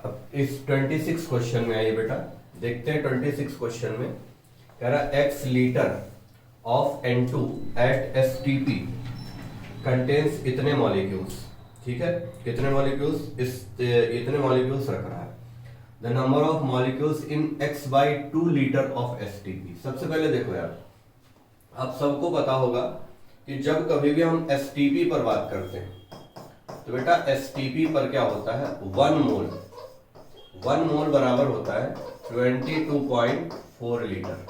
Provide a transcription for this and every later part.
अब इस 26 क्वेश्चन में आइए बेटा, देखते हैं 26 क्वेश्चन में कह रहा x litre of N2 at STP contains इतने मॉलिक्यूल्स। ठीक है, कितने मॉलिक्यूल्स, इतने मॉलिक्यूल्स रख रहा है। The number of molecules in x/2 litre of STP। सबसे पहले देखो यार, आप सबको पता होगा कि जब कभी भी हम STP पर बात करते हैं तो बेटा STP पर क्या होता है, 1 मोल बराबर होता है 22.4 लीटर।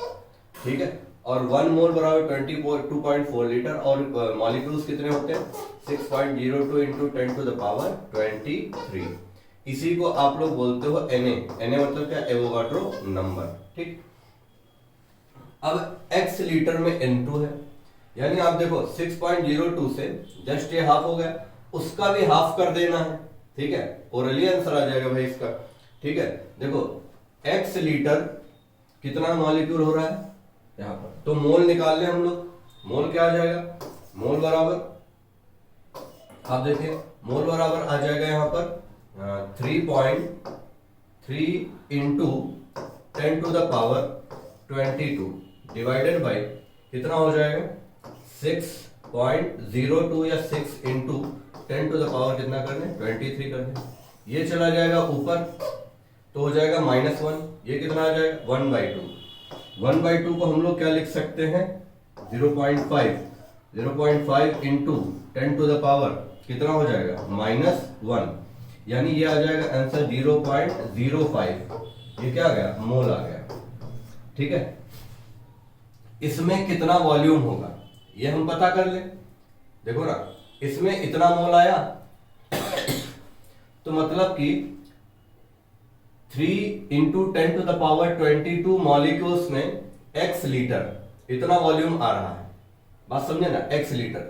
ठीक है, और 1 मोल बराबर 22.4 लीटर, और मॉलिक्यूल्स कितने होते हैं 6.02 इंटू 10 टू द पावर 23। इसी को आप लोग बोलते हो Na मतलब क्या, एवोगाड्रो नंबर। ठीक, अब x लीटर में N2 है, यानी आप देखो 6.02 से जस्ट ये हाफ हो गया, उसका भी हाफ कर देना है। ठीक है, ओरली आंसर आ जाएगा भाई इसका। ठीक है, देखो x लीटर कितना मॉलिक्यूल हो रहा है यहां पर, तो मोल निकाल ले हम लोग। मोल क्या आ जाएगा, मोल बराबर आप देखिए, मोल बराबर आ जाएगा यहां पर 3.3 into 10 to the power 22 divided by कितना हो जाएगा 6.02 या 6 इंटू 10 टू द पावर कितना करने 23 करने। ये चला जाएगा ऊपर तो हो जाएगा -1। ये कितना आ जाएगा 1/2। 1/2 को हम लोग क्या लिख सकते हैं 0.5 इंटू 10 टू द पावर कितना हो जाएगा -1, यानी ये आ जाएगा आंसर 0.05। ये क्या आ गया, मोल आ गया। ठीक है, इसमें कितना वॉल्यूम होगा ये हम पता कर ले। देखो ना, इसमें इतना मोल आया तो मतलब कि 3 into 10 to the power 22 molecules में x लीटर इतना वॉल्यूम आ रहा है। बात समझे ना, x लीटर।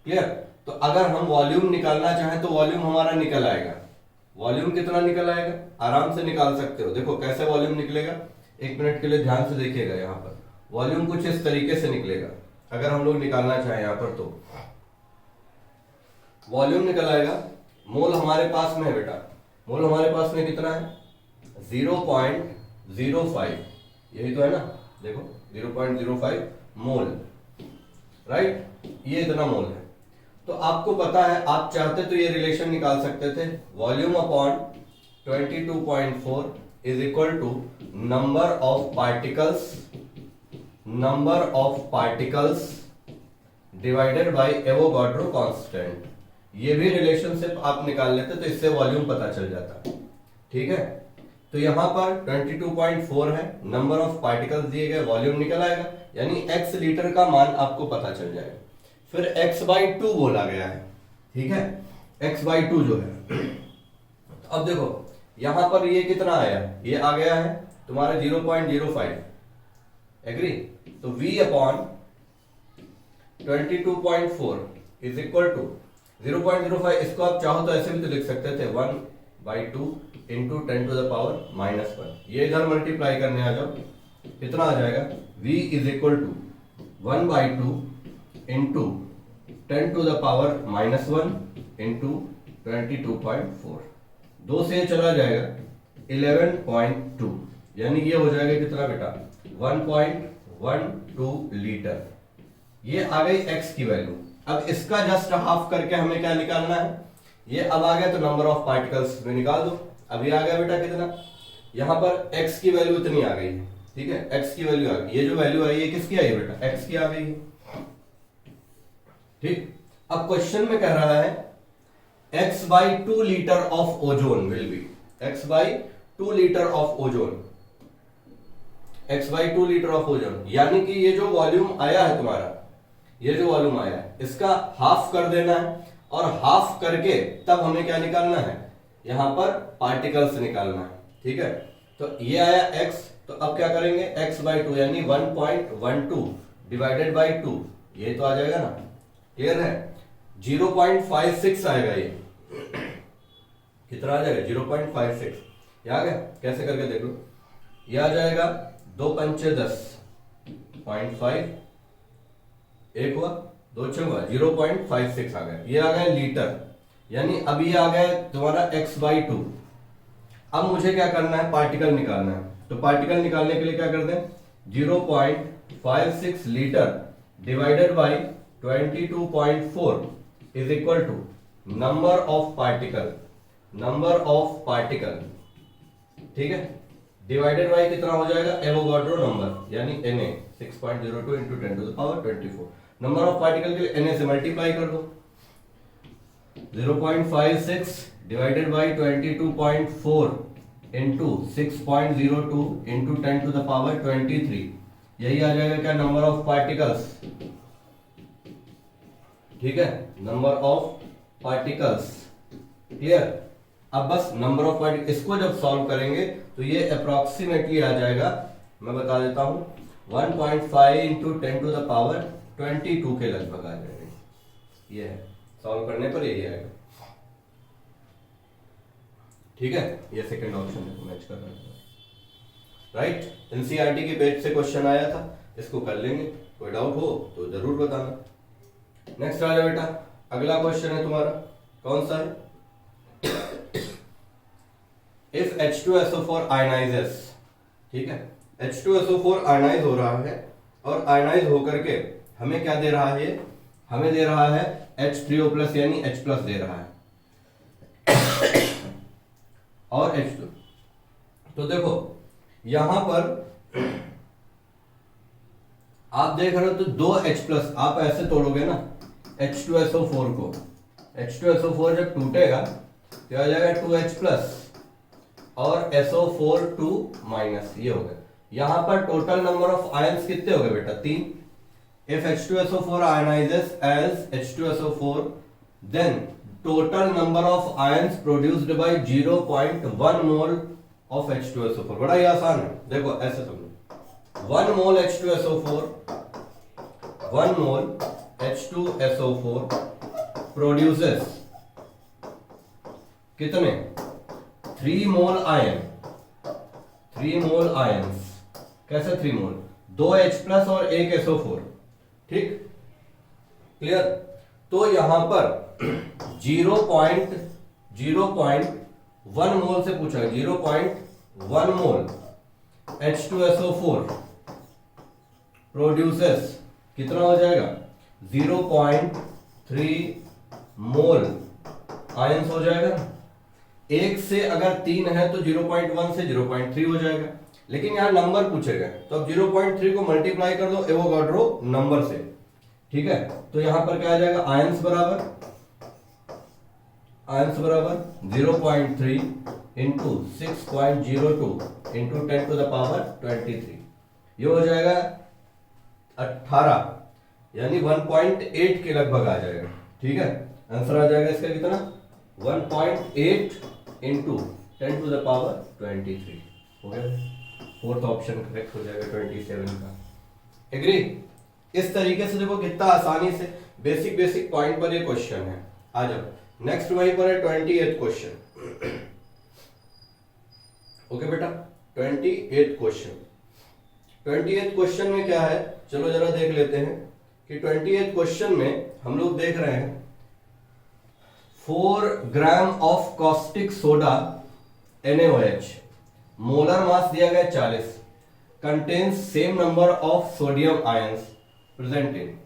क्लियर? तो अगर हम वॉल्यूम निकालना चाहें तो वॉल्यूम हमारा निकल आएगा। वॉल्यूम कितना निकल आएगा, आराम से निकाल सकते हो। देखो कैसे वॉल्यूम निकलेगा, 1 मिनट के लिए ध्यान से देखिएगा। यहां पर वॉल्यूम कुछ इस तरीके से निकलेगा, अगर हम लोग निकालना चाहें यहां पर तो वॉल्यूम निकल आएगा। मोल हमारे पास में है बेटा, मोल हमारे पास में कितना है 0.05, यही तो है ना। देखो 0.05 मोल, राइट, ये इतना मोल है। तो आपको पता है, आप चाहते तो ये रिलेशन निकाल सकते थे, volume upon 22.4 is equal to number of particles divided by Avogadro constant. ये भी रिलेशनशिप आप निकाल लेते तो इससे वॉल्यूम पता चल जाता। ठीक है, तो यहां पर 22.4 है, नंबर ऑफ पार्टिकल्स दिए गए, वॉल्यूम निकल आएगा, यानी x लीटर का मान आपको पता चल जाएगा। फिर x/2 बोला गया है। ठीक है, x/2 जो है, अब देखो यहां पर ये कितना आया, ये आ गया है तुम्हारा 0.05। एग्री? तो v upon 22.4 is equal to 0.05। इसको आप चाहो तो ऐसे भी तो लिख सकते थे 1/2 इंटू 10 टू द पावर -1। ये इधर मल्टीप्लाई करने आ जाओ, कितना आ जाएगा v is equal to 1/2 into 10 to the power -1 into 22.4। 2 से चला जाएगा 11.2, यानी ये हो जाएगा कितना बेटा 1.12 लीटर। ये आ गई x की वैल्यू। अब इसका जस्ट हाफ करके हमें क्या निकालना है, ये अब आ गया तो नंबर ऑफ पार्टिकल्स में निकाल दो। अब ये आ गया बेटा कितना, यहां पर x की वैल्यू इतनी आ गई है। ठीक है, x की वैल्यू आ गई, ये जो वैल्यू आई है किसकी आई है बेटा, x की आ गई है। ठीक, अब क्वेश्चन में कह रहा है x/2 litre of ozone will be, x/2 litre of ozone, x/2 litre of ozone, यानी कि ये जो वॉल्यूम आया है तुम्हारा, ये जो वॉल्यूम आया है इसका हाफ कर देना है, और हाफ करके तब हमें क्या निकालना है, यहां पर पार्टिकल्स निकालना है। ठीक है, तो ये आया x, तो अब क्या करेंगे x/2 यानी 1.12 डिवाइडेड बाई 2, ये तो आ जाएगा ना। क्लियर है, 0.56 आएगा। ये कितना आ जाएगा 0.56, ये आ गया। कैसे करके देख लो, ये आ जाएगा 2 पंचे 10.5, एक हुआ 2 हुआ 0.56 आ गया। ये आ गया लीटर, यानी अब ये आ गया तुम्हारा x/2। अब मुझे क्या करना है, पार्टिकल निकालना है। तो पार्टिकल निकालने के लिए क्या कर दें, 0.56 litre divided by 22.4 is equal to number of particle, ठीक है, डिवाइडेड बाई कितना हो जाएगा, एवोगाड्रो नंबर यानी Na 6.02 into 10 to the power 24। Number of particle के लिए Na से मल्टीप्लाई कर दो, 0.56 divided by 22.4 into 6.02 into 10 to the power 23, यही आ जाएगा क्या, नंबर ऑफ पार्टिकल्स, ठीक है, नंबर ऑफ पार्टिकल्स। क्लियर। अब बस नंबर ऑफ पार्टिकल, इसको जब सॉल्व करेंगे तो ये अप्रोक्सीमेटली आ जाएगा, मैं बता देता हूं, 1.5 इंटू 10 टू द पावर 22 के लगभग आ जाएगा। ये है, सॉल्व करने पर यही आएगा, ठीक है। ये सेकंड ऑप्शन है, मैच कर रहा है, राइट। एनसीईआरटी के पेज से क्वेश्चन आया था, इसको कर लेंगे, कोई डाउट हो तो जरूर बताना। नेक्स्ट आ जाओ बेटा, अगला क्वेश्चन है तुम्हारा, कौन सा है, इफ H2SO4 आयनाइजेस, ठीक है, H2SO4 आयनाइज हो रहा है और आयनाइज होकर के हमें क्या दे रहा है, हमें दे रहा है H3O+ यानी H+ दे रहा है और H2। तो देखो यहां पर आप देख रहे हो तो 2H+, आप ऐसे तोड़ोगे ना H2SO4 को, H2SO4 जब टूटेगा तो आ जाएगा 2H+ और SO4 2-, ये हो गया। यहां पर टोटल नंबर ऑफ आयंस कितने हो गए बेटा, 3। If H2SO4 ionises as H2SO4 then total number of ions produced by 0.1 mole of H2SO4। बड़ा ही आसान है, देखो ऐसे समझो, 1 मोल H2SO4, 1 मोल H2SO4 प्रोड्यूसेस कितने, 3 मोल आयन, 3 मोल आयंस। कैसे 3 मोल, 2H+ और 1 SO4, ठीक, क्लियर। तो यहां पर 0.1 मोल से पूछा, 0.1 मोल H2SO4 प्रोड्यूसेस कितना हो जाएगा, 0.3 मोल आयंस हो जाएगा। 1 से अगर 3 है तो 0.1 से 0.3 हो जाएगा, लेकिन यहां नंबर पूछेगा तो अब 0.3 को मल्टीप्लाई कर दो एवोगाड्रो नंबर से, ठीक है। तो यहां पर क्या आ जाएगा, आयंस बराबर 0.3 into 6.02 into 10 to the power 23, ये हो जाएगा 18 यानी 1.8 के लगभग आ जाएगा, ठीक है। आंसर आ जाएगा इसका कितना, 1.8 इंटू 10 टू द पावर 23 हो गया। फोर्थ ऑप्शन करेक्ट हो जाएगा 27 का। एग्री। इस तरीके से देखो कितना आसानी से बेसिक पॉइंट पर ये क्वेश्चन है। आ जाओ नेक्स्ट वहीं पर है 28th क्वेश्चन। ओके बेटा, 28th क्वेश्चन। 28th क्वेश्चन में क्या है, चलो जरा देख लेते हैं कि 28th क्वेश्चन में हम लोग देख रहे हैं 4 gram of caustic soda NaOH, molar mass दिया गया 40, contains same number of sodium ions present in.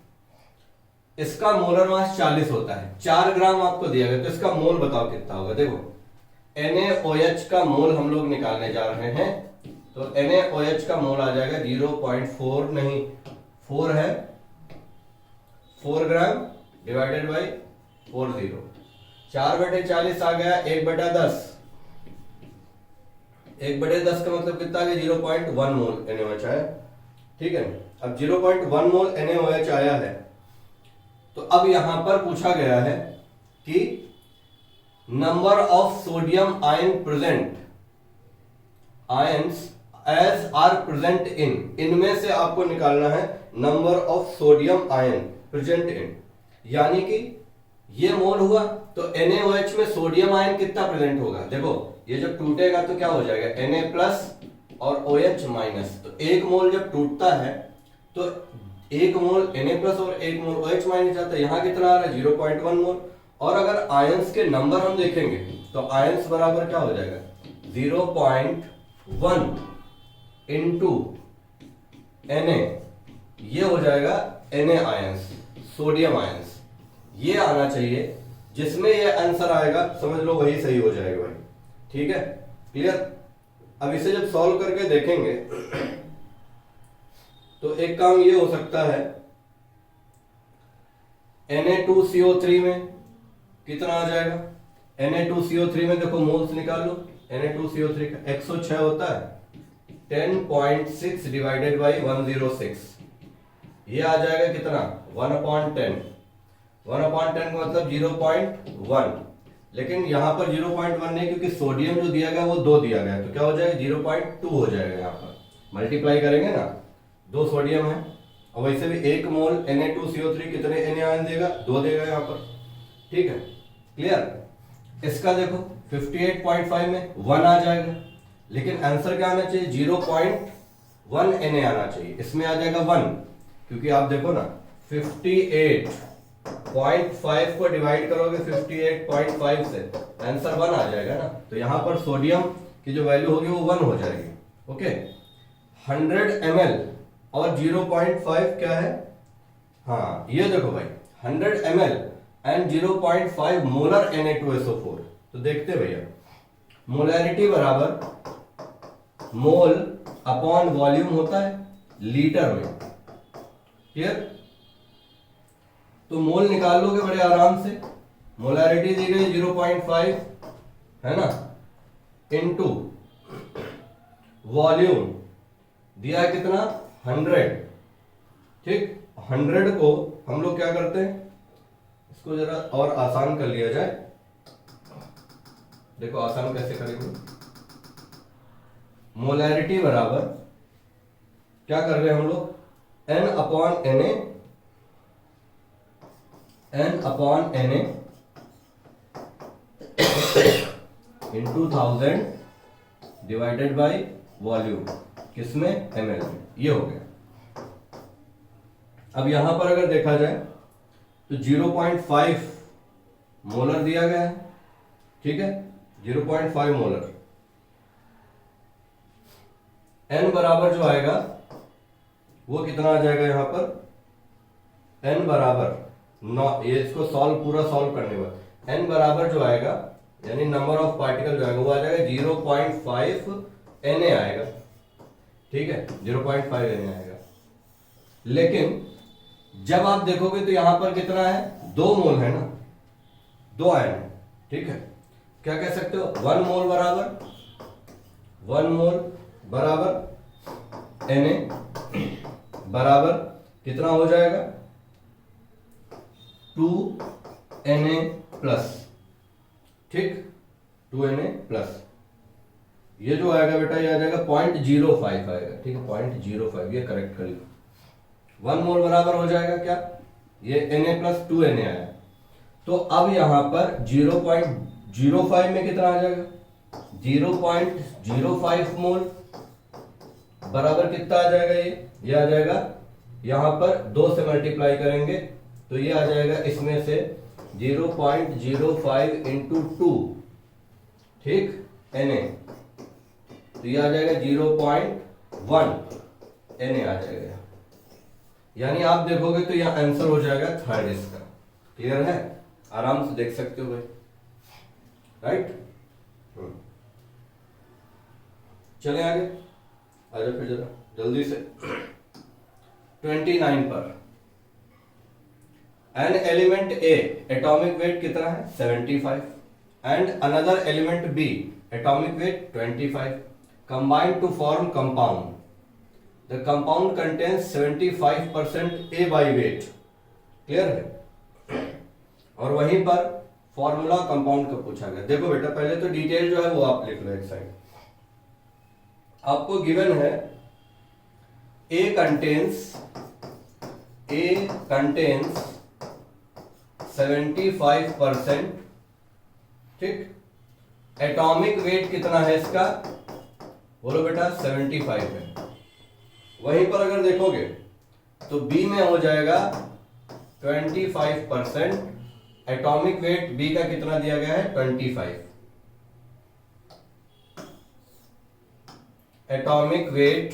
इसका मोलर मास 40 होता है, 4 ग्राम आपको दिया गया, तो इसका मोल बताओ कितना होगा। देखो NaOH का मोल हम लोग निकालने जा रहे हैं, तो NaOH का मोल आ जाएगा 0.4 नहीं 4 है, 4 ग्राम डिवाइडेड बाई 40, 4/40 आ गया 1/10, 1/10 का मतलब कितना आ गया 0.1 मोल NaOH आया, ठीक है। अब 0.1 मोल NaOH आया है, तो अब यहां पर पूछा गया है कि number of sodium ion present, ions as are present in, इनमें से आपको निकालना है number of sodium ion present in, यानी कि ये मोल हुआ तो NaOH में सोडियम आयन कितना प्रेजेंट होगा। देखो ये जब टूटेगा तो क्या हो जाएगा Na+ और OH-, तो 1 मोल जब टूटता है तो 1 मोल Na+ और 1 मोल OH- जाता है, यहां कितना आ रहा है 0.1 मोल। और अगर आयंस के नंबर हम देखेंगे तो तो आयंस बराबर क्या हो जाएगा 0.1 इंटू Na, ये हो जाएगा Na आयंस, सोडियम आयंस। ये आना चाहिए, जिसमें ये आंसर आएगा समझ लो वही सही हो जाएगा भाई। ठीक है, क्लियर। अब इसे जब सॉल्व करके देखेंगे तो एक काम ये हो सकता है, Na2CO3 में कितना आ जाएगा, Na2CO3 में देखो मोल्स निकाल लो, Na2CO3 का 106 होता है, 10.6 डिवाइडेड बाई 106, ये आ जाएगा कितना 1/10, 1/10 का मतलब 0.1, लेकिन यहां पर 0.1 नहीं, क्योंकि सोडियम जो दिया गया वो 2 दिया गया, तो क्या हो जाएगा 0.2 हो जाएगा। यहां पर मल्टीप्लाई करेंगे ना, 2 सोडियम है, और वैसे भी 1 मोल Na2CO3 कितने Na आयन देगा, 2 देगा यहां पर। ठीक है, क्लियर। इसका देखो 58.5 में 1 आ जाएगा, लेकिन आंसर क्या आना चाहिए 0.1 Na आना चाहिए, इसमें आ जाएगा 1, क्योंकि आप देखो ना 58.5 को डिवाइड करोगे 58.5 से, आंसर 1 आ जाएगा ना, तो यहां पर सोडियम की जो वैल्यू होगी वो 1 हो जाएगी। ओके, 100 ml और 0.5 क्या है, हाँ ये देखो भाई 100 ml एंड 0.5 मोलर Na2SO4। तो देखते भैया, मोलैरिटी बराबर मोल अपॉन वॉल्यूम होता है लीटर में, क्लियर। तो मोल निकाल लोगे बड़े आराम से, मोलैरिटी दी गई 0.5 है ना, इनटू वॉल्यूम दिया है कितना 100। ठीक, 100 को हम लोग क्या करते हैं, इसको जरा और आसान कर लिया जाए। देखो आसान कैसे करेंगे, मोलैरिटी बराबर क्या कर रहे हैं हम लोग, N upon Na, N upon Na into 1000 divided by volume, किसमें ml में, ये हो गया। अब यहां पर अगर देखा जाए तो 0.5 मोलर दिया गया है, ठीक है, 0.5 मोलर। n बराबर जो आएगा वो कितना आ जाएगा यहां पर, n बराबर 9, ये इसको पूरा सॉल्व करने के बाद n बराबर जो आएगा यानी नंबर ऑफ पार्टिकल जो आएगा वो आ जाएगा 0.5 Na आएगा। ठीक है, 0.5 Na आएगा, लेकिन जब आप देखोगे तो यहां पर कितना है 2 मोल है ना, 2 आयन है। ठीक है, क्या कह सकते हो 1 मोल बराबर Na बराबर कितना हो जाएगा 2 Na प्लस। ठीक, 2 Na प्लस, ये जो आएगा बेटा ये आ जाएगा 0.05 आएगा। ठीक है, 0.05, ये करेक्ट कर लो। 1 मोल बराबर हो जाएगा क्या, ये Na प्लस 2 Na आया, तो अब यहां पर 0.05 में कितना आ जाएगा 0.05 मोल बराबर कितना आ जाएगा, ये आ जाएगा यहां पर 2 से मल्टीप्लाई करेंगे तो ये आ जाएगा इसमें से 0.05 इंटू 2, ठीक, Na, तो ये आ जाएगा 0.1 Na आ जाएगा। यानी आप देखोगे तो यह आंसर हो जाएगा 3rd इसका। क्लियर है, आराम से देख सकते हो भाई, राइट। चले आगे, आजा फिर जरा जल्दी से 29 पर। An element A atomic weight कितना है 75 and another element B atomic weight 25 combined to form compound. The compound contains 75% A by weight. Clear है, और वहीं पर फॉर्मूला कंपाउंड का पूछा गया। देखो बेटा पहले तो डिटेल जो है वो आप लिख लो एक साइड। आपको गिवन है ए कंटेन्स 75%, ठीक, एटॉमिक वेट कितना है इसका, बोलो बेटा 75 है। वहीं पर अगर देखोगे तो बी में हो जाएगा 25%, एटॉमिक वेट बी का कितना दिया गया है 25, एटॉमिक वेट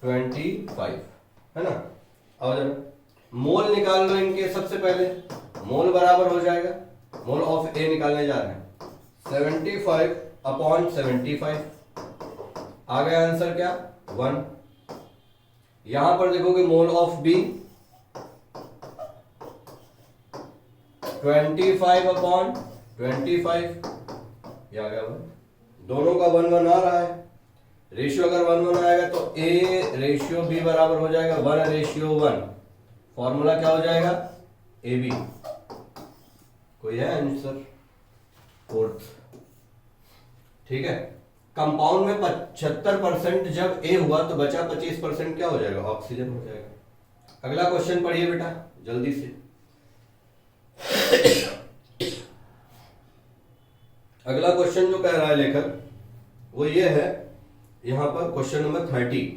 25 है ना। और मोल निकाल लो इनके। सबसे पहले मोल बराबर हो जाएगा, मोल ऑफ ए निकालने जा रहे हैं, 75/75 आ गया आंसर क्या 1। यहां पर देखोगे मोल ऑफ बी 25/25 ये आ गया 1। दोनों का 1 आ रहा है। रेशियो अगर 1 आएगा तो ए रेशियो बी बराबर हो जाएगा 1:1। फॉर्मूला क्या हो जाएगा ए बी। कोई है आंसर 4th। ठीक है। कंपाउंड में 75% जब ए हुआ तो बचा 25% क्या हो जाएगा ऑक्सीजन हो जाएगा। अगला क्वेश्चन पढ़िए बेटा जल्दी से। अगला क्वेश्चन जो कह रहा है लेखक वो ये है, यहां पर question number 30।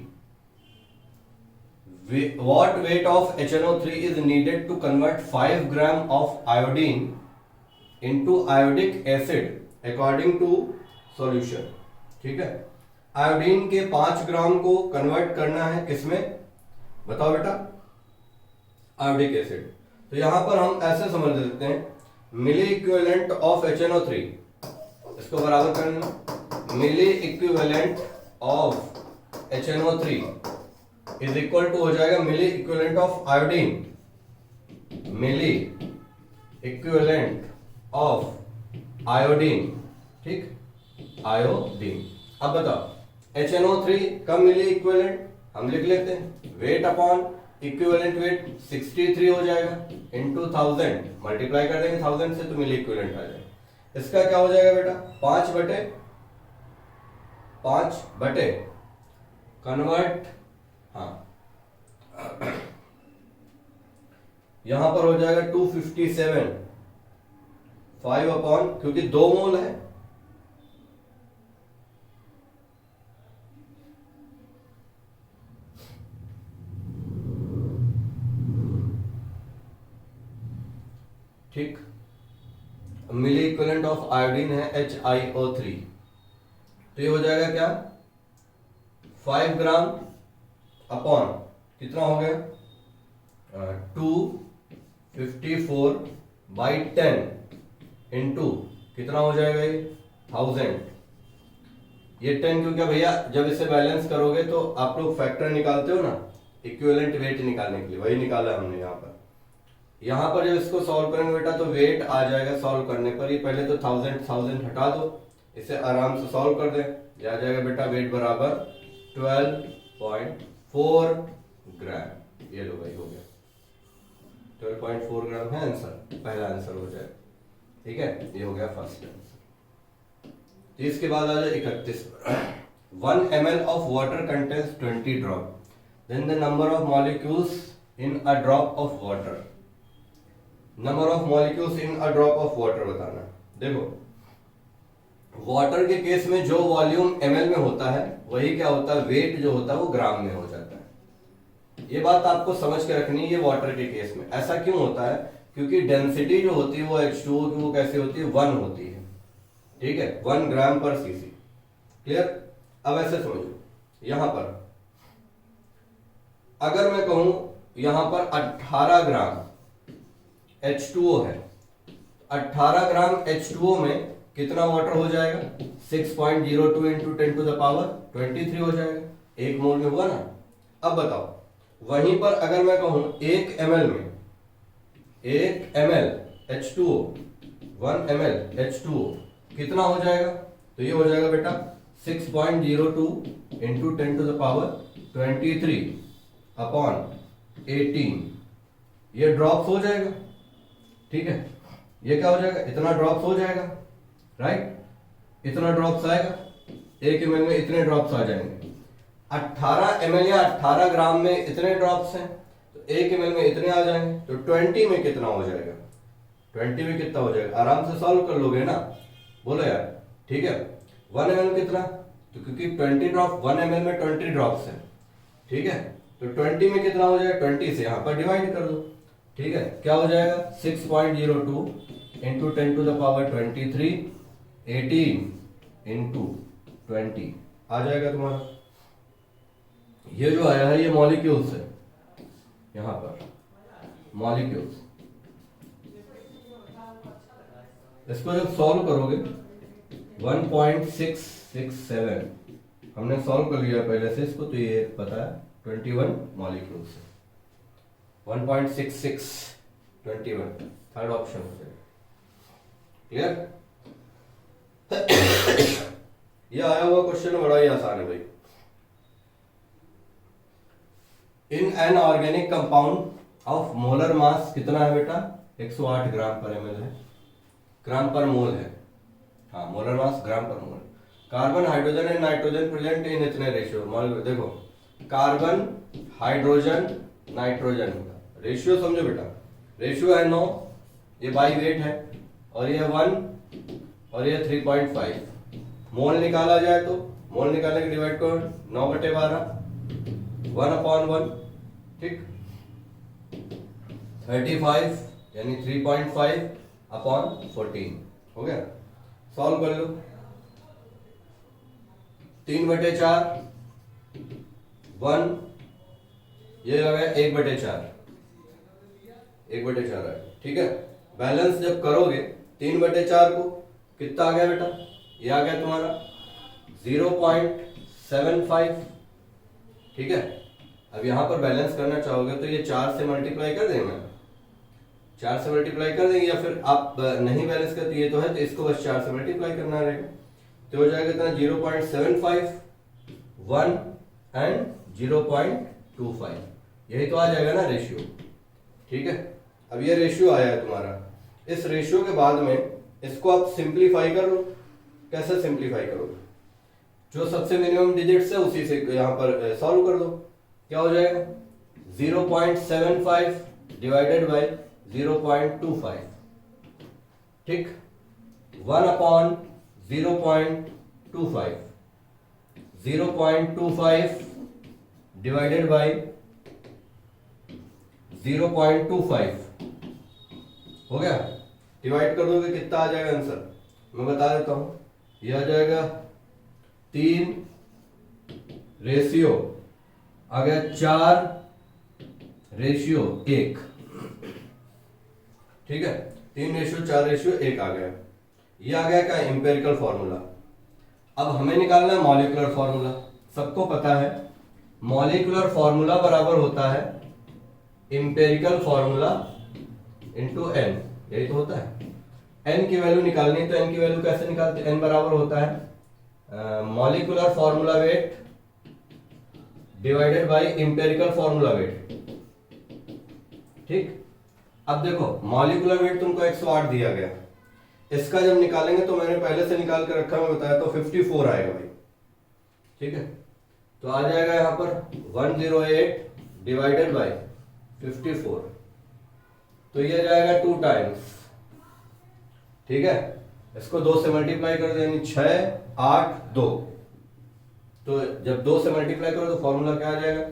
What weight of HNO3 is needed to convert 5 gram of iodine into iodic acid according to solution। ठीक है। आयोडीन के 5 ग्राम को कन्वर्ट करना है किसमें बताओ बेटा, आयोडिक एसिड। तो यहां पर हम ऐसे समझ लेते हैं, मिली इक्विवेलेंट ऑफ HNO3 इसको बराबर करना, milliequivalent of HNO3 is equal to हो जाएगा milliequivalent of iodine, milliequivalent of iodine. ठीक, आयोडीन। अब बताओ HNO3 का मिली इक्विवेलेंट हम लिख लेते हैं, वेट अपॉन इक्विवेलेंट वेट 63 हो जाएगा इनटू 1000 मल्टीप्लाई कर देंगे 1000 से तो मिली इक्विवेलेंट आ जाएगा। इसका क्या हो जाएगा बेटा 5/5 कन्वर्ट, हाँ यहां पर हो जाएगा 257 5 अपॉन, क्योंकि 2 मोल है ठीक। मिली इक्विवेलेंट ऑफ आयोडीन है HiO3, तो ये हो जाएगा क्या 5 ग्राम अपॉन कितना हो गया 254/10 इंटू कितना हो जाएगा ये 1000। ये 10 क्यों क्या भैया, जब इसे बैलेंस करोगे तो आप लोग फैक्टर निकालते हो ना इक्विवेलेंट वेट निकालने के लिए, वही निकाला हमने यहाँ पर। यहां पर जब इसको सॉल्व करेंगे बेटा तो वेट आ जाएगा सॉल्व करने पर, ये पहले तो 1000 हटा दो, इसे आराम से सॉल्व कर दें, ये आ जाएगा बेटा वेट बराबर 12.4 ग्राम। ये लो भाई हो गया 12.4 ग्राम है आंसर, पहला आंसर हो जाए। ठीक है, ये हो गया फर्स्ट आंसर। तो इसके बाद आ जाए 31 पर। 1 ml of water contains 20 drop, then the number of molecules in a drop of water. Number of molecules in a drop of water बताना। देखो वाटर के केस में जो वॉल्यूम ml में होता है वही क्या होता है वेट जो होता है वो ग्राम में हो जाता है। ये बात आपको समझ के रखनी है। ये वाटर के केस में ऐसा क्यों होता है, क्योंकि डेंसिटी जो होती है वो H2O की वो कैसे होती है 1 होती है। ठीक है, 1 ग्राम पर cc। क्लियर। अब ऐसे समझो, यहां पर अगर मैं कहूं यहां पर 18 ग्राम H2O है, 18 ग्राम H2O में कितना वाटर हो जाएगा 6.02 इंटू 10 टू द पावर 23 हो जाएगा, 1 मोल में हुआ ना। अब बताओ वहीं पर अगर मैं कहूं 1 ml में 1 ml H2O 1 ml H2O कितना हो जाएगा, तो ये हो जाएगा बेटा 6.02 into 10 to the power 23 upon 18। ये ड्रॉप्स हो जाएगा। ठीक है, ये क्या हो जाएगा इतना ड्रॉप्स हो जाएगा, राइट। इतना ड्रॉप्स आएगा 1 ml में इतने ड्रॉप्स आ जाएंगे। 18 ml या 18 ग्राम में इतने ड्रॉप्स हैं तो 1 ml में इतने आ जाएंगे, तो 20 में कितना हो जाएगा 20 में कितना हो जाएगा, आराम से सॉल्व कर लोगे ना, बोलो यार। ठीक है, 1 ml कितना, तो क्योंकि 20 ड्रॉप 1 ml में 20 ड्रॉप्स है। ठीक है, तो 20 में कितना हो जाएगा 20 से यहां पर डिवाइड कर दो। ठीक है, क्या हो जाएगा 6.02 into 10 to the power 23 18 into 20 आ जाएगा तुम्हारा। ये जो आया है ये मॉलिक्यूल्स है, यहां पर मॉलिक्यूल्स। इसको जब सॉल्व करोगे 1.667 हमने सॉल्व कर लिया पहले से इसको, तो ये पता है 21 मॉलिक्यूल्स है। 1.6621 थर्ड ऑप्शन हो जाएगा। क्लियर? ये आया हुआ क्वेश्चन बड़ा ही आसान है भाई। In an organic compound of molar mass कितना है बेटा? 108 ग्राम पर ml है, ग्राम पर मोल है। हाँ, molar mass gram per mole. Carbon hydrogen and nitrogen present in इतने रेशियो। देखो कार्बन हाइड्रोजन नाइट्रोजन रेशियो समझो बेटा। रेशियो है 9, ये बाई वेट है, और ये 1 और ये 3.5। मोल निकाला जाए तो मोल निकालने के डिवाइड करो 9/12 1/1, ठीक। 35 यानी 3.5/14 हो गया। सॉल्व कर लो। 3/4 1, ये आ गया 1/4 है, ठीक है। बैलेंस जब करोगे 3/4 को कितना आ गया बेटा? ये आ गया तुम्हारा 0.75, ठीक है। अब यहां पर बैलेंस करना चाहोगे तो ये 4 से मल्टीप्लाई कर देंगे, 4 से मल्टीप्लाई कर देंगे, या फिर आप नहीं बैलेंस करते, ये तो है तो इसको बस 4 से मल्टीप्लाई करना रहेगा, तो हो जाएगा इतना 0.75 1 एंड 0.25, यही तो आ जाएगा ना रेशियो, ठीक है। अब ये रेशियो आया है तुम्हारा। इस रेशियो के बाद में इसको आप सिंप्लीफाई कर लो। कैसे सिंप्लीफाई करोगे? जो सबसे मिनिमम डिजिट्स है उसी से यहां पर सॉल्व कर दो। क्या हो जाएगा? 0.75 डिवाइडेड बाय 0.25, ठीक। 1/0.25 0.25 डिवाइडेड बाय 0.25 हो गया। डिवाइड कर दोगे कितना आ जाएगा आंसर? मैं बता देता हूं। यह आ जाएगा 3:1 आ गया 4:1, ठीक है। 3:4:1 आ गया। ये आ गया क्या? Empirical formula. अब हमें निकालना है मॉलिक्यूलर फॉर्मूला। सबको पता है मॉलिक्यूलर फॉर्मूला बराबर होता है एम्पिरिकल फॉर्मूला इंटू एन, यही तो होता है। एन की वैल्यू निकालनी, तो एन की वैल्यू कैसे निकालते हैं? एन बराबर होता है molecular formula weight divided by empirical formula wait, ठीक। अब देखो मॉलिक्यूलर वेट तुमको 108 दिया गया, इसका जब निकालेंगे तो मैंने पहले से निकाल कर रखा, मैं बताया तो 54 आएगा भाई, ठीक है। तो आ जाएगा यहां पर 108 डिवाइडेड बाय 54, तो ये जाएगा 2 टाइम्स, ठीक है। इसको 2 से मल्टीप्लाई कर दो यानी 6 8 2, तो जब 2 से मल्टीप्लाई करो तो फॉर्मूला क्या आ जाएगा?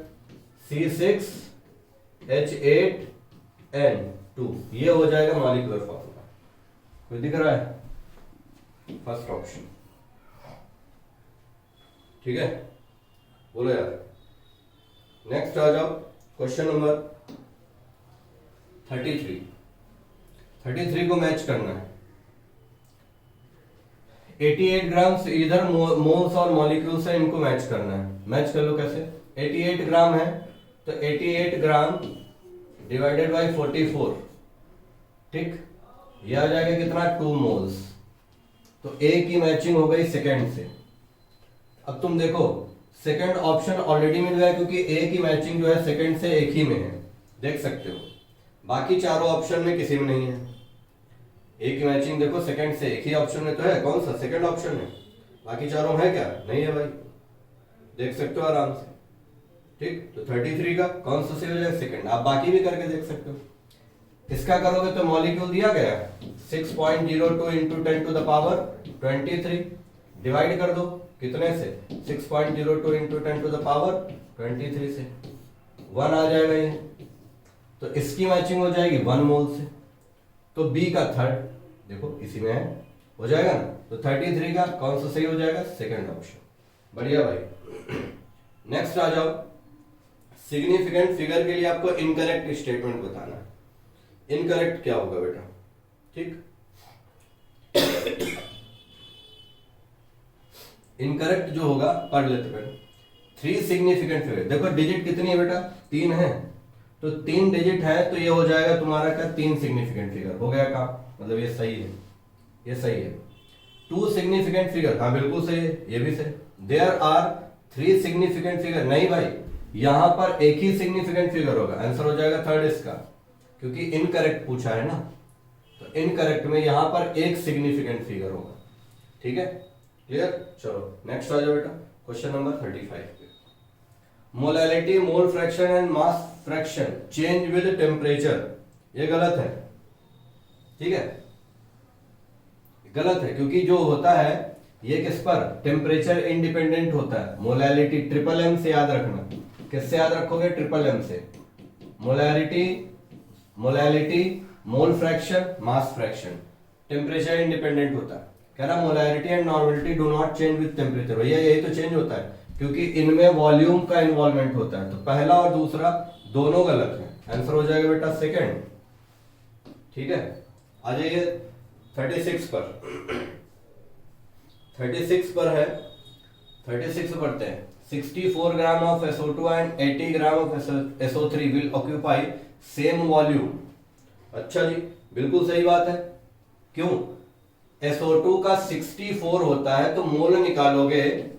C6H8N2, ये हो जाएगा मॉलिक्यूलर फॉर्मूला। कोई दिख रहा है? फर्स्ट ऑप्शन, ठीक है। बोलो यार। नेक्स्ट आ जाओ क्वेश्चन नंबर 33 को मैच करना है। 88 ग्राम से इधर मोल्स और मॉलिक्यूल्स है, इनको मैच करना है। मैच कर लो कैसे? 88 ग्राम है तो 88 ग्राम डिवाइडेड बाय 44, ठीक। ये आ जाएगा कितना? 2 मोल्स। तो ए की मैचिंग हो गई सेकंड से। अब तुम देखो सेकंड ऑप्शन ऑलरेडी मिल गया क्योंकि ए की मैचिंग जो है सेकंड से एक ही में है, देख सकते हो। बाकी चारों ऑप्शन में किसी में नहीं है। ए की मैचिंग देखो सेकंड से एक ही ऑप्शन में तो है, कौन सा? सेकंड ऑप्शन है। बाकी चारों है क्या? नहीं है भाई, देख सकते हो आराम से, ठीक। तो 33 का कौन सा सही हो जाएगा? सेकंड। आप बाकी भी करके देख सकते हो। इसका करोगे तो मॉलिक्यूल दिया गया 6.02 into 10 to the power 23, divide कर दो कितने से? 6.02 इंटू 10 टू द पावर 23 से 1 आ जाएगा ये, तो इसकी मैचिंग हो जाएगी 1 मोल से। तो बी का थर्ड देखो इसी में है, हो जाएगा ना। तो 33 का कौन सा सही हो जाएगा? Second option. बढ़िया भाई। नेक्स्ट आ जाओ, सिग्निफिकेंट फिगर के लिए आपको इनकरेक्ट स्टेटमेंट बताना है। इनकरेक्ट क्या होगा बेटा, ठीक। इनकरेक्ट जो होगा पढ़ लेते पहले। 3 सिग्निफिकेंट फिगर, देखो डिजिट कितनी है बेटा, 3 है, तो 3 डिजिट है तो ये हो जाएगा तुम्हारा क्या, 3 सिग्निफिकेंट फिगर हो गया काम, मतलब ये सही है, ये सही है। 2 सिग्निफिकेंट फिगर, हाँ बिल्कुल सही है, ये भी सही। देयर आर 3 सिग्निफिकेंट फिगर, नहीं भाई यहां पर एक ही सिग्निफिकेंट फिगर होगा, आंसर हो जाएगा थर्ड इसका, क्योंकि इनकरेक्ट पूछा है ना, तो इनकरेक्ट में यहां पर एक सिग्निफिकेंट फिगर होगा, ठीक है, क्लियर। चलो नेक्स्ट आ जाओ बेटा, question number 35। Molality, mole fraction and mass fraction change with temperature, ये गलत है, ठीक है, गलत है, क्योंकि जो होता है ये किस पर, टेम्परेचर इंडिपेंडेंट होता है। मोलैलिटी ट्रिपल एम से याद रखना, किससे याद रखोगे, ट्रिपल एम से। Molality, molality, mole fraction, mass fraction, temperature independent होता है। कह रहा molality and normality do not change with temperature, भैया यही तो चेंज होता है, क्योंकि इनमें वॉल्यूम का इन्वॉल्वमेंट होता है, तो पहला और दूसरा दोनों गलत है, आंसर हो जाएगा बेटा सेकंड, ठीक है। आ जाइए 36 पर, 36 पर है, 36 पढ़ते हैं। 64 gram of SO2 and 80 gram of SO3 will occupy same volume. अच्छा जी, बिल्कुल सही बात है, क्यों, SO2 का 64 होता है, तो मोल निकालोगे,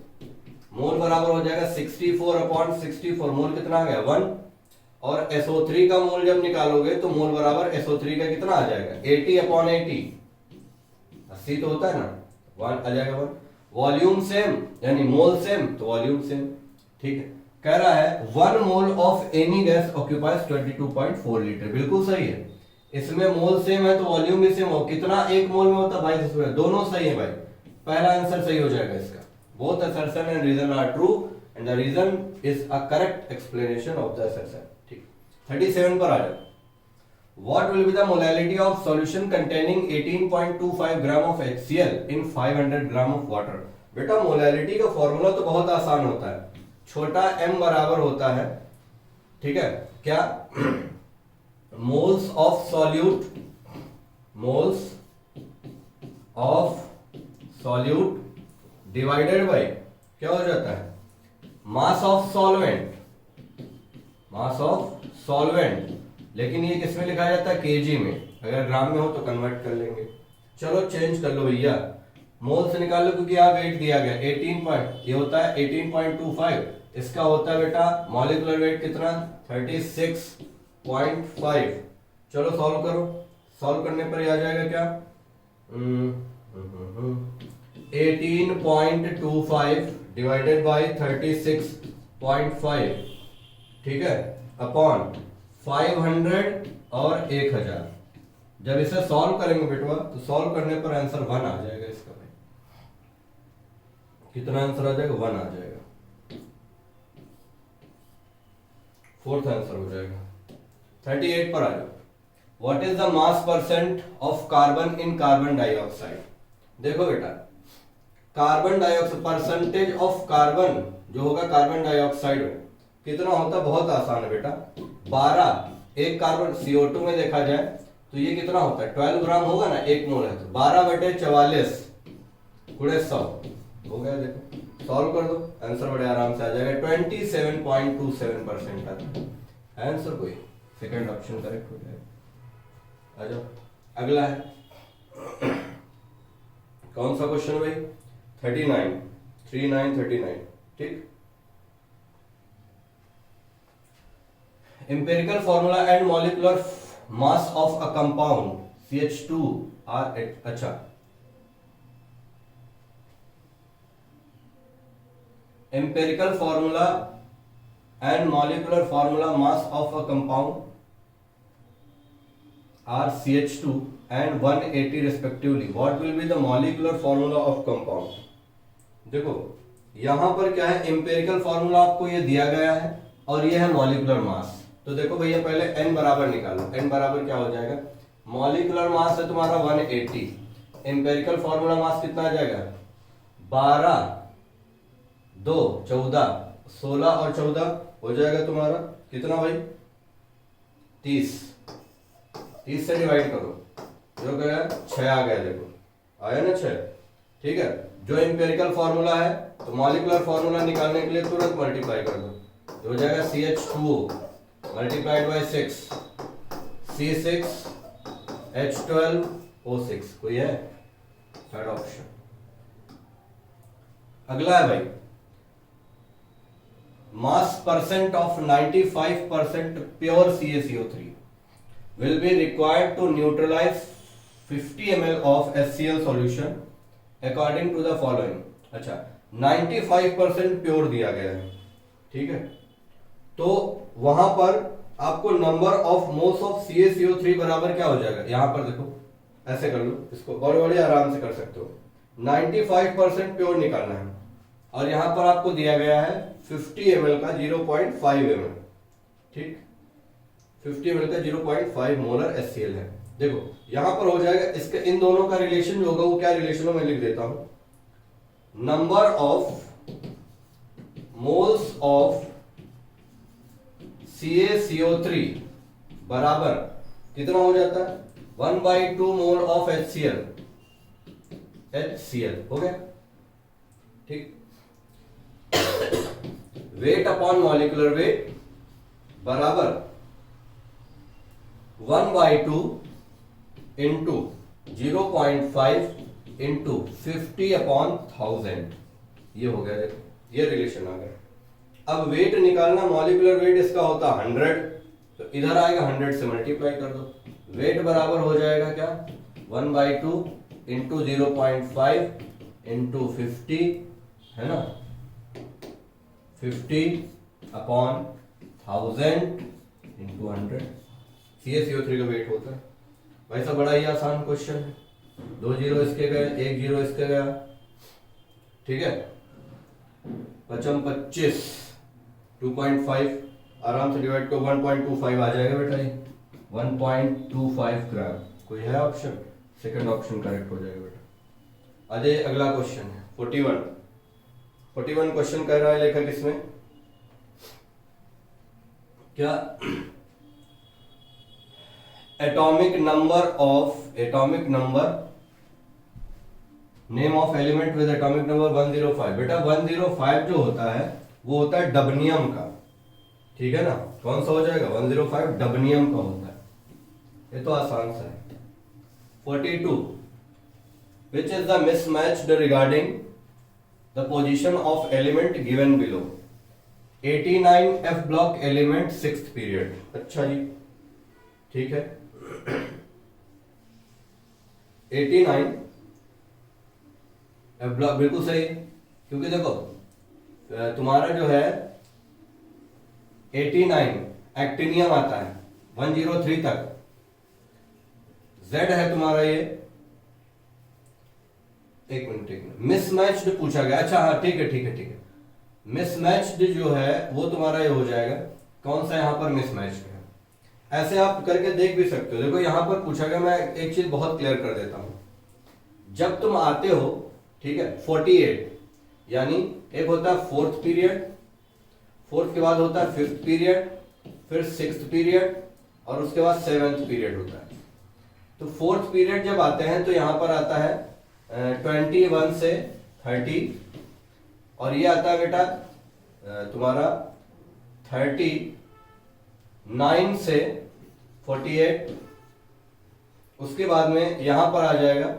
मोल बराबर हो जाएगा 64 अपॉन 64, मोल कितना आ गया 1, और SO3 का मोल जब निकालोगे तो मोल बराबर SO3 का कितना आ जाएगा 80 अपॉन 80, 80 तो होता है ना, 1 आ जाएगा 1। वॉल्यूम सेम यानी मोल सेम तो वॉल्यूम सेम, ठीक है। कह रहा है 1 mole of any gas occupies 22.4 litre, बिल्कुल सही है, इसमें मोल सेम है तो वॉल्यूम भी सेम हो, कितना एक मोल में होता है भाई, इसमें दोनों सही है भाई, पहला आंसर सही हो जाएगा इसका। Both assertion and reason are true and the reason is a correct explanation of the assertion, ठीक। 37 पर आ जाओ, what will be the molality of solution containing 18.25 gram of HCl in 500 gram of water। बेटा molality का formula तो बहुत आसान होता है, छोटा m बराबर होता है, ठीक है, क्या, moles of solute, moles of solute divided by क्या हो जाता है, mass of solvent, mass of solvent, लेकिन ये किसमें लिखा जाता है, केजी में, अगर ग्राम में हो तो कन्वर्ट कर लेंगे। चलो चेंज कर लो भैया, मोल से निकाल लो, क्योंकि यहाँ वेट दिया गया 18 पॉइंट, ये होता है 18.25, इसका होता है बेटा मॉलिक्यूलर वेट कितना 36.5। चलो सॉल्व करो, सॉल्व करने पर आ जाएगा क्या, 18.25 डिवाइडेड बाय 36.5, ठीक है, अपॉन 500 और 1000। जब इसे सॉल्व करेंगे बेटवा तो सॉल्व करने पर आंसर 1 आ जाएगा इसका भाई, कितना आंसर आ जाएगा 1 आ जाएगा, फोर्थ आंसर हो जाएगा। 38 पर आ जाओ, what is the mass percent of carbon in carbon dioxide. देखो बेटा carbon dioxide, percentage of carbon जो होगा कार्बन डाइऑक्साइड में कितना होता है, बहुत आसान है बेटा, 12, एक कार्बन CO2 में देखा जाए तो ये कितना होता है 12 ग्राम होगा ना, एक मोल है, तो 12/44 गुणे 100 हो गया। देखो सॉल्व कर दो, आंसर बड़े आराम से आ जाएगा, 27.27% आता है आंसर, कोई सेकंड ऑप्शन करेक्ट हो जाएगा। आ जाओ अगला है, कौन सा क्वेश्चन भाई, 39, ठीक। empirical formula and molecular mass of a compound CH2 are अच्छा, empirical formula and molecular formula mass of a compound are CH2 and 180 respectively. What will be the molecular formula of compound? देखो यहां पर क्या है, empirical formula आपको ये दिया गया है और ये है मॉलिक्यूलर मास। तो देखो भैया पहले n बराबर निकालो, n बराबर क्या हो जाएगा, मॉलिक्यूलर मास है तुम्हारा 180, एम्पेरिकल फॉर्मूला मास कितना आ जाएगा 12 2 14 16 और 14 हो जाएगा तुम्हारा कितना भाई 30 30 से डिवाइड करो जो गया 6 आ गया, देखो आया ना 6। ठीक है, जो एम्पिरिकल फॉर्मूला है तो मॉलिक्यूलर फॉर्मूला निकालने के लिए तुरंत मल्टीप्लाई कर दो, तो हो जाएगा CH2O मल्टीप्लाइड बाय 6 C6H12O6। कोई है? Third option. अगला है भाई मास percent of 95% pure CaCO3 will be required to neutralize 50 ml of HCl solution according to the following। अच्छा 95% प्योर दिया गया है, ठीक है, तो वहां पर आपको number of moles of CaCO3 बराबर क्या हो जाएगा, यहां पर देखो ऐसे कर लो, इसको बड़े बड़े आराम से कर सकते हो। 95% प्योर निकालना है और यहां पर आपको दिया गया है 50 ml का 0.5 ml, ठीक, 50 ml का 0.5 मोलर HCl है। देखो यहां पर हो जाएगा, इसके इन दोनों का रिलेशन जो होगा वो क्या रिलेशन है मैं लिख देता हूं, number of moles of CaCO3 बराबर कितना हो जाता है 1/2 मोल ऑफ HCl हो गया, ठीक। वेट अपॉन मॉलिक्यूलर वेट बराबर 1/2 इंटू 0.5 इंटू 50/1000, ये हो गया, देखो ये रिलेशन आ गया। अब वेट निकालना, मॉलिक्यूलर वेट इसका होता 100, तो इधर आएगा 100 से मल्टीप्लाई कर दो, वेट बराबर हो जाएगा क्या 1/2 इंटू 0.5 इंटू 50, है ना, 50/1000 इंटू 100 CaCO3 का वेट होता है। भाई साहब बड़ा ही आसान क्वेश्चन है, 2 जीरो इसके गए, 1 जीरो इसके गया, ठीक है, 25 2.5 आराम से डिवाइड को 1.25 आ जाएगा बेटा, ये 1.25 ग्राम। कोई है ऑप्शन? सेकंड ऑप्शन करेक्ट हो जाएगा बेटा। अजय अगला क्वेश्चन है 41 क्वेश्चन कर रहा है लेखक इसमें क्या, atomic number name of element with atomic number 105। बेटा 105 जो होता है वो होता है डबनियम का, ठीक है ना, कौन सा हो जाएगा 105 डबनियम का होता है, ये तो आसान सा है। 42 which is the mismatched regarding the position of element given below। 89 F block element 6th period। अच्छा जी, ठीक है, 89 F block बिल्कुल सही, क्योंकि देखो तुम्हारा जो है 89 एक्टिनियम आता है 103 तक, Z है तुम्हारा ये, एक मिनट मिसमैच्ड पूछा गया, अच्छा हाँ ठीक है, मिसमैच्ड जो है वो तुम्हारा ये हो जाएगा, कौन सा यहां पर मिसमैच्ड है, ऐसे आप करके देख भी सकते हो। देखो यहां पर पूछा गया, मैं एक चीज बहुत क्लियर कर देता हूं, जब तुम आते हो, ठीक है, 48 यानी एक होता है 4th पीरियड, 4th के बाद होता है 5th पीरियड, फिर 6th पीरियड और उसके बाद 7th पीरियड होता है। तो 4th पीरियड जब आते हैं तो यहां पर आता है 21 से 30 और ये आता है बेटा तुम्हारा 39 से 48, उसके बाद में यहां पर आ जाएगा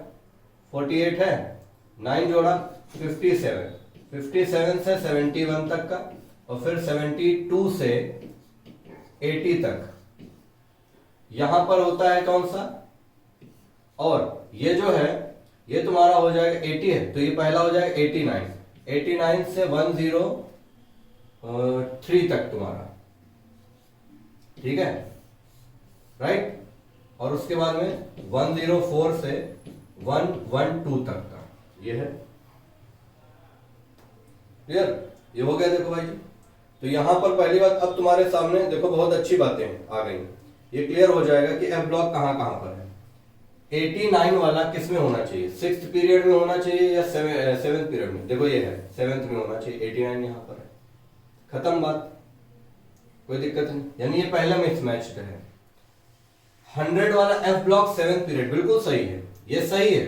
48 है 9 जोड़ा 57 से 71 तक का, और फिर 72 से 80 तक यहां पर होता है कौन सा, और ये जो है ये तुम्हारा हो जाएगा 80 है, तो ये पहला हो जाएगा 89 से 103 तक तुम्हारा, ठीक है, राइट, और उसके बाद में 104 से 112 तक का ये है, क्लियर, ये हो गया। देखो भाई जी, तो यहां पर पहली बात अब तुम्हारे सामने देखो बहुत अच्छी बातें आ गई, ये क्लियर हो जाएगा कि एफ ब्लॉक कहां पर है। 89 वाला किस में होना चाहिए, 6th पीरियड में होना चाहिए या 7th पीरियड में? देखो ये है 7th में होना चाहिए, 89 यहाँ पर है, खत्म बात, कोई दिक्कत नहीं, यानी ये पहला मिसमैच्ड है। 100 वाला एफ ब्लॉक 7th पीरियड बिल्कुल सही है, ये सही है,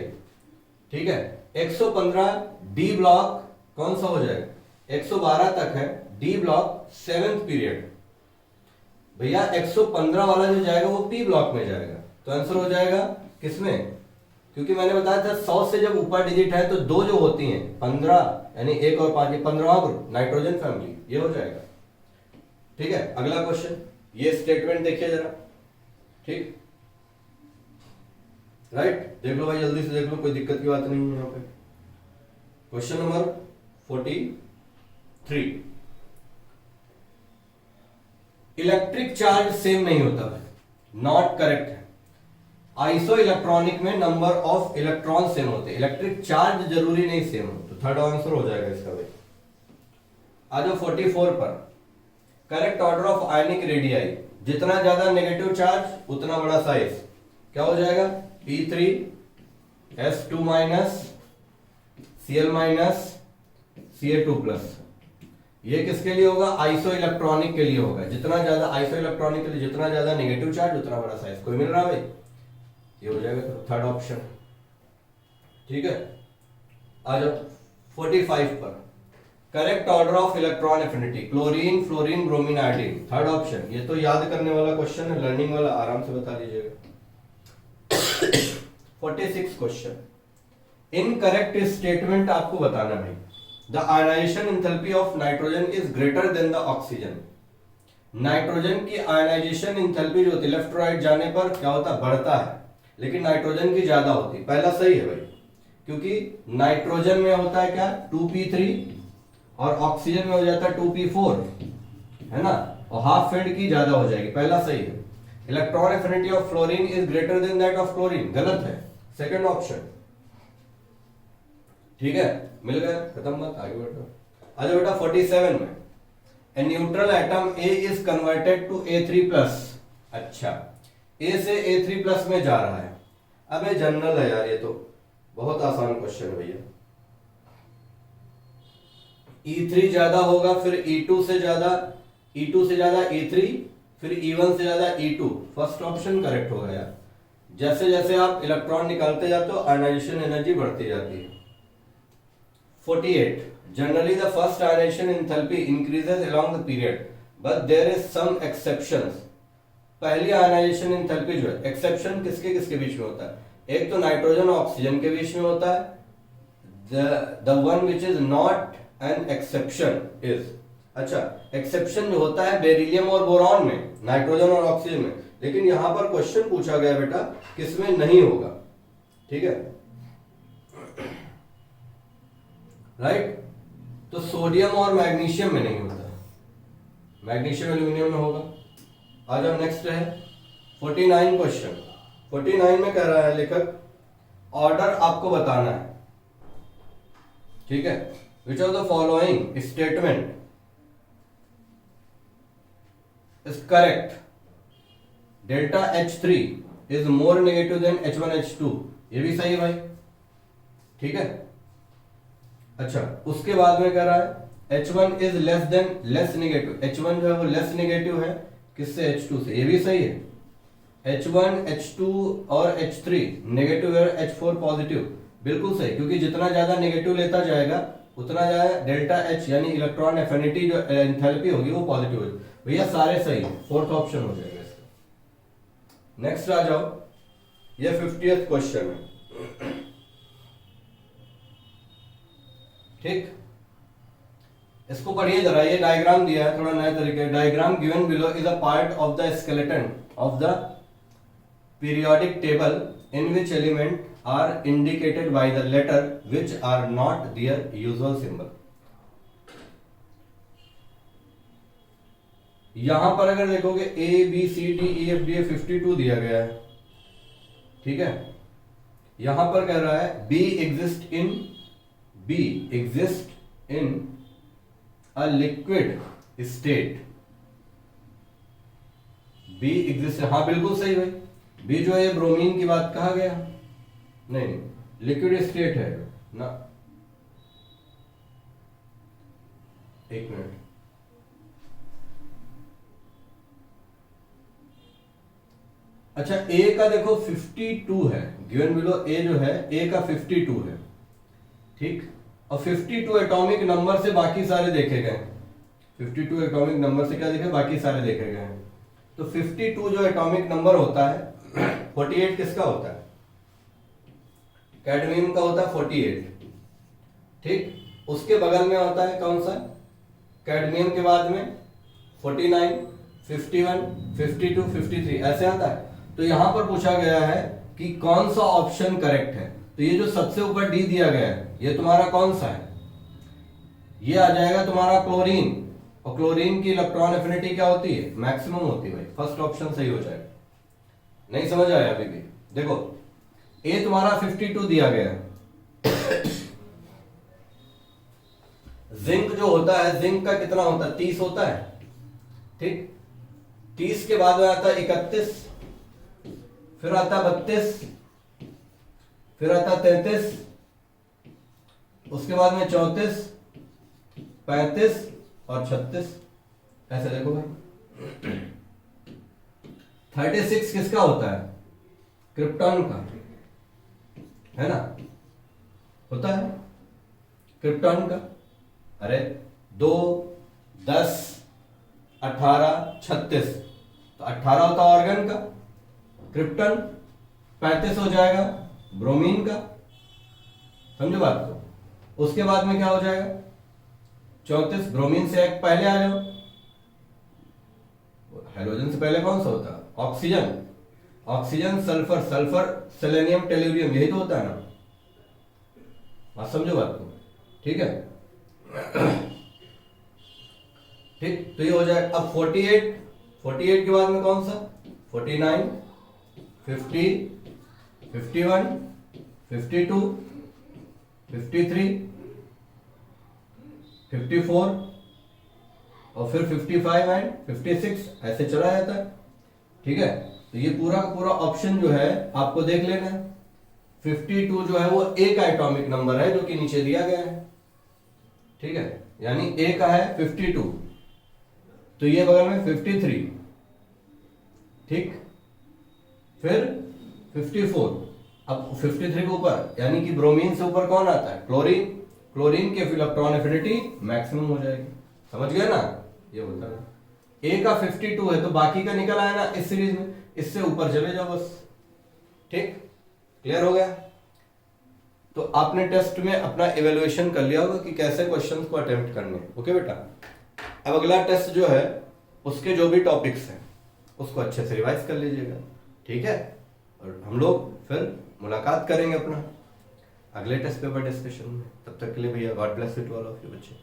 ठीक है। 115 डी ब्लॉक कौन सा हो जाएगा, 112 तक है, डी ब्लॉक 7th पीरियड, भैया 115 वाला जो जाएगा वो पी ब्लॉक में जाएगा, तो आंसर हो जाएगा किसमें, क्योंकि मैंने बताया था 100 से जब ऊपर डिजिट है तो दो जो होती हैं 15 यानी 1 और 5, 15वां ग्रुप नाइट्रोजन फैमिली, ये हो जाएगा, ठीक है। अगला क्वेश्चन, ये स्टेटमेंट देखिए जरा, ठीक, राइट, देख लो भाई जल्दी से देख लो, कोई दिक्कत की बात नहीं है यहाँ पे। Question number 43, electric charge same नहीं होता भाई, नॉट करेक्ट है। आइसो इलेक्ट्रॉनिक में नंबर ऑफ इलेक्ट्रॉन सेम होते हैं, इलेक्ट्रिक चार्ज जरूरी नहीं सेम हो, तो थर्ड आंसर हो जाएगा इसका भाई। आ जाओ 44 पर, correct order of ionic radii, जितना ज्यादा नेगेटिव चार्ज उतना बड़ा साइज, क्या हो जाएगा, P3 S2 minus Cl minus Ca2 plus, ये किसके लिए होगा, आइसो इलेक्ट्रॉनिक के लिए होगा, जितना ज्यादा आइसो इलेक्ट्रॉनिक के लिए जितना ज्यादा नेगेटिव चार्ज उतना बड़ा साइज, कोई मिल रहा है भाई, ये हो जाएगा थर्ड ऑप्शन, ठीक है। आ जाओ 45 पर, correct order of electron affinity, chlorine fluorine bromine iodine, third option, ये तो याद करने वाला क्वेश्चन है, लर्निंग वाला, आराम से बता लीजिएगा। 46 क्वेश्चन, इनकरेक्ट स्टेटमेंट आपको बताना भाई, the ionisation enthalpy of nitrogen is greater than the oxygen, nitrogen की आयनाइजेशन एंथैल्पी जो होती है लेफ्ट राइट जाने पर क्या होता है, बढ़ता है, लेकिन नाइट्रोजन की ज्यादा होती है, पहला सही है भाई, क्योंकि नाइट्रोजन में होता है क्या 2p3 और ऑक्सीजन में हो जाता है 2p4, है ना, और हाफ फेड की ज्यादा हो जाएगी, पहला सही है। Electron affinity of fluorine is greater then that of chlorine, गलत है, सेकंड ऑप्शन, ठीक है, मिल गया, खत्म बात, आगे बढ़ो। आ जाओ बेटा 47 में, a neutral atom A is converted to A3+, अच्छा A से A3+ में जा रहा है, अब ये जनरल है यार, ये तो बहुत आसान क्वेश्चन है भैया, E3 ज्यादा होगा, फिर E2 से ज्यादा E3, फिर E1 से ज्यादा E2, फर्स्ट ऑप्शन करेक्ट होगा यार, जैसे जैसे आप इलेक्ट्रॉन निकालते जाते हो आयनाइजेशन एनर्जी बढ़ती जाती है। 48, generally the first ionization enthalpy increases along the period but there is some exceptions, पहली आयनाइजेशन एंथैल्पी जो है, एक्सेप्शन किसके किसके बीच में होता है, एक तो नाइट्रोजन और ऑक्सीजन के बीच में होता है, the one which is not an exception is, अच्छा एक्सेप्शन जो होता है बेरिलियम और बोरॉन में, नाइट्रोजन और ऑक्सीजन में, लेकिन यहां पर क्वेश्चन पूछा गया बेटा किसमें नहीं होगा, ठीक है, राइट, तो सोडियम और मैग्नीशियम में नहीं होता, मैग्नीशियम एल्यूमिनियम में होगा। आ जाओ नेक्स्ट है 49 क्वेश्चन, 49 में कह रहा है लेखक ऑर्डर आपको बताना है, ठीक है, which of the following statement is correct, delta H3 is more negative than H1H2, ये भी सही है भाई, ठीक है। अच्छा उसके बाद में कह रहा है H1 is less negative, H1 जो है वो लेस नेगेटिव है किससे, H2 से, ये भी सही है, H1 H2 और H3 नेगेटिव है, H4 पॉजिटिव, बिल्कुल सही, क्योंकि जितना ज्यादा नेगेटिव लेता जाएगा उतना ज्यादा डेल्टा H यानी इलेक्ट्रॉन एफिनिटी जो एंथैल्पी होगी वो पॉजिटिव होगी, भैया सारे सही है, फोर्थ ऑप्शन हो जाएगा इसका। नेक्स्ट आ जाओ, ये 50th क्वेश्चन है, ठीक, इसको पढ़िए जरा, ये डायग्राम दिया है थोड़ा नए तरीके, diagram given below is a part of the skeleton of the periodic table in which element are indicated by the letter which are not their usual symbol. यहां पर अगर देखोगे A B C D E F D 52 दिया गया है, ठीक है, यहां पर कह रहा है B exist in a liquid state, B exist, हाँ बिल्कुल सही भाई, B जो है ब्रोमीन की बात कहा गया, नहीं, लिक्विड स्टेट है ना। एक मिनट, अच्छा ए का देखो 52 है गिवन बिलो, ए जो है ए का 52 है, ठीक। और 52 एटॉमिक नंबर से बाकी सारे देखे गए, 52 एटॉमिक नंबर से क्या देखे, बाकी सारे देखे गए हैं। तो 52 जो एटॉमिक नंबर होता है, 48 किसका होता है, कैडमियम का होता है 48, ठीक। उसके बगल में होता है कौन सा, कैडमियम के बाद में 49, 51, 52, 53 ऐसे आता है। तो यहां पर पूछा गया है कि कौन सा ऑप्शन करेक्ट है। तो ये जो सबसे ऊपर डी दिया गया है ये तुम्हारा कौन सा है, ये आ जाएगा तुम्हारा क्लोरीन। और क्लोरीन की इलेक्ट्रॉन एफिनिटी क्या होती है, मैक्सिमम होती है भाई। फर्स्ट ऑप्शन सही हो जाएगा। नहीं समझ आया अभी भी, देखो ए तुम्हारा 52 दिया गया है। जिंक जो होता है, जिंक का कितना होता है, 30 होता है, ठीक। 30 के बाद में आता है 31, फिर आता है 32, फिर आता है 33, उसके बाद में 34, 35 और 36। ऐसे देखो भाई, 36 किसका होता है, क्रिप्टॉन का, है ना, होता है क्रिप्टॉन का। अरे 2, 10, 18, 36, तो 18 होता है ऑर्गन का, क्रिप्टन 35 हो जाएगा ब्रोमीन का, समझो बात को। उसके बाद में क्या हो जाएगा 34, ब्रोमीन से एक पहले आ जाओ, हाइड्रोजन से पहले कौन सा होता है, oxygen, oxygen sulphur, sulphur selenium tellurium, यही तो होता है ना, बात समझो बात को, ठीक है। ठीक, तो ये हो जाए। अब 48 के बाद में कौन सा, 49, 50, 51, 52, 53, 54 और फिर 55 एंड 56 ऐसे चला जाता है, ठीक है। तो ये पूरा का पूरा ऑप्शन जो है आपको देख लेना है। 52 जो है वो ए का एटॉमिक नंबर है जो कि नीचे दिया गया है, ठीक है, यानी ए का है 52, तो ये बगल में 53, ठीक, फिर 54, अब 53 के ऊपर यानी कि ब्रोमीन से ऊपर कौन आता है, क्लोरीन, क्लोरीन के इलेक्ट्रॉन एफिनिटी मैक्सिमम हो जाएगी, समझ गए ना, ये होता है। ए का 52 है तो बाकी का निकल आया ना इस सीरीज में, इससे ऊपर चले जाओ बस, ठीक, क्लियर हो गया। तो आपने टेस्ट में अपना इवेल्युएशन कर लिया होगा कि कैसे क्वेश्चंस को अटेम्प्ट करने, ओके बेटा। अब अगला टेस्ट जो है उसके जो भी टॉपिक्स हैं उसको अच्छे से रिवाइज कर लीजिएगा, ठीक है। और हम लोग फिर मुलाकात करेंगे अपना अगले टेस्ट पेपर डिस्कशन में। तब तक के लिए भैया God bless you to all of you बच्चे।